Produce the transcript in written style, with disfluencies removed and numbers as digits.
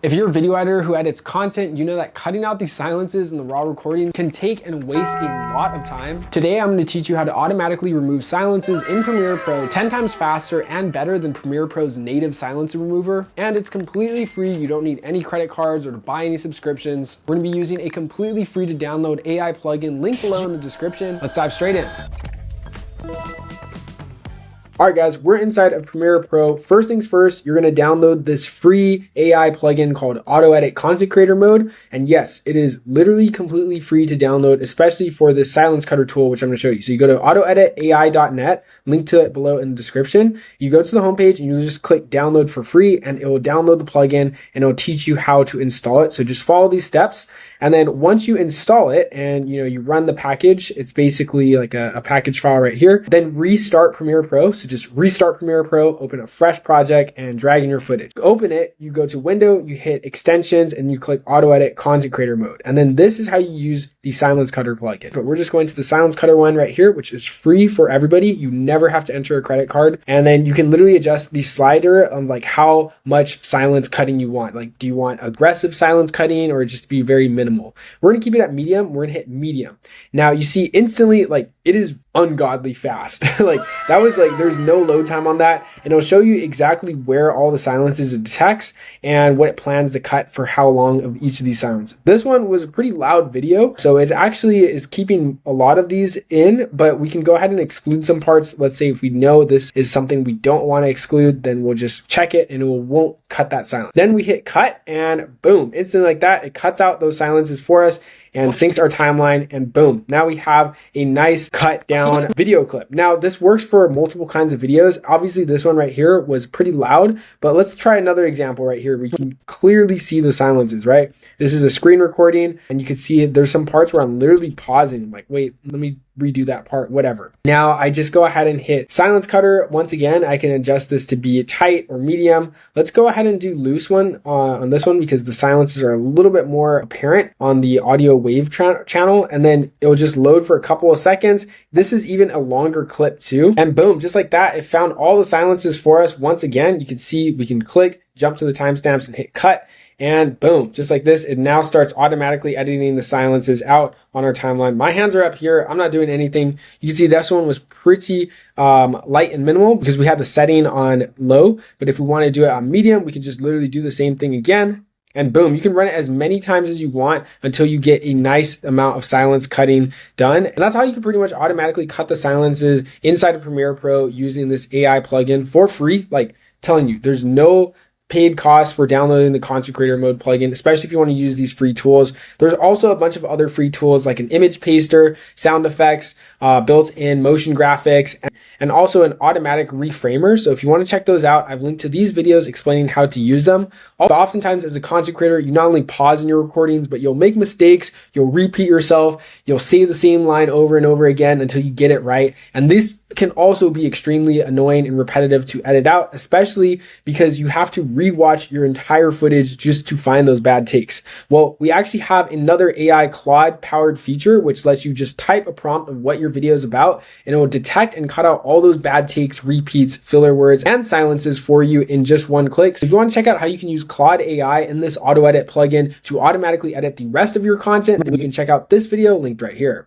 If you're a video editor who edits content, you know that cutting out these silences in the raw recording can take and waste a lot of time. Today, I'm going to teach you how to automatically remove silences in Premiere Pro 10 times faster and better than Premiere Pro's native silence remover. And it's completely free. You don't need any credit cards or to buy any subscriptions. We're going to be using a completely free to download AI plugin, link below in the description. Let's dive straight in. All right, guys, we're inside of Premiere Pro. First things first, you're going to download this free AI plugin called AutoEdit Content Creator Mode. And yes, it is literally completely free to download, especially for this silence cutter tool, which I'm going to show you. So you go to autoeditai.net, link to it below in the description. You go to the homepage and you just click download for free and it will download the plugin and it will teach you how to install it. So just follow these steps. And then once you install it and you run the package, it's basically like a package file right here, then restart Premiere Pro. So just restart Premiere Pro, open a fresh project and drag in your footage. Open it, you go to window, you hit extensions and you click auto edit content creator mode. And then this is how you use the silence cutter plugin. But we're just going to the silence cutter one right here, which is free for everybody. You never have to enter a credit card. And then you can literally adjust the slider of like how much silence cutting you want. Like, do you want aggressive silence cutting or just be very minimal? We're going to keep it at medium. We're going to hit medium. Now you see instantly, like it is ungodly fast. Like that was like, there's no load time on that. And it'll show you exactly where all the silences it detects and what it plans to cut for how long of each of these silences. This one was a pretty loud video. So it actually is keeping a lot of these in, but we can go ahead and exclude some parts. Let's say if we know this is something we don't want to exclude, then we'll just check it and it won't cut that silence. Then we hit cut and boom, instantly like that, it cuts out those silences for us and syncs our timeline and boom, now we have a nice cut down video clip. Now this works for multiple kinds of videos. Obviously this one right here was pretty loud, but let's try another example right here. We can clearly see the silences, right? This is a screen recording and you can see there's some parts where I'm literally pausing. I'm like, wait, let me redo that part, whatever. Now I just go ahead and hit silence cutter. Once again, I can adjust this to be tight or medium. Let's go ahead and do loose one on this one because the silences are a little bit more apparent on the audio wave channel. And then it'll just load for a couple of seconds. This is even a longer clip too. And boom, just like that, it found all the silences for us. Once again, you can see we can click, jump to the timestamps and hit cut. And boom, just like this, it now starts automatically editing the silences out on our timeline. My hands are up here. I'm not doing anything. You can see this one was pretty light and minimal because we had the setting on low. But if we want to do it on medium, we can just literally do the same thing again. And boom, you can run it as many times as you want until you get a nice amount of silence cutting done. And that's how you can pretty much automatically cut the silences inside of Premiere Pro using this AI plugin for free. Like telling you, there's no paid cost for downloading the Content Creator Mode plugin, especially if you want to use these free tools. There's also a bunch of other free tools like an image paster, sound effects, built-in motion graphics, and also an automatic reframer. So if you want to check those out, I've linked to these videos explaining how to use them. Oftentimes as a content creator, you not only pause in your recordings, but you'll make mistakes, you'll repeat yourself, you'll say the same line over and over again until you get it right. And this can also be extremely annoying and repetitive to edit out, especially because you have to rewatch your entire footage just to find those bad takes. Well, we actually have another AI Claude powered feature, which lets you just type a prompt of what your video is about, and it will detect and cut out all those bad takes, repeats, filler words, and silences for you in just one click. So if you want to check out how you can use Claude AI in this auto edit plugin to automatically edit the rest of your content, then you can check out this video linked right here.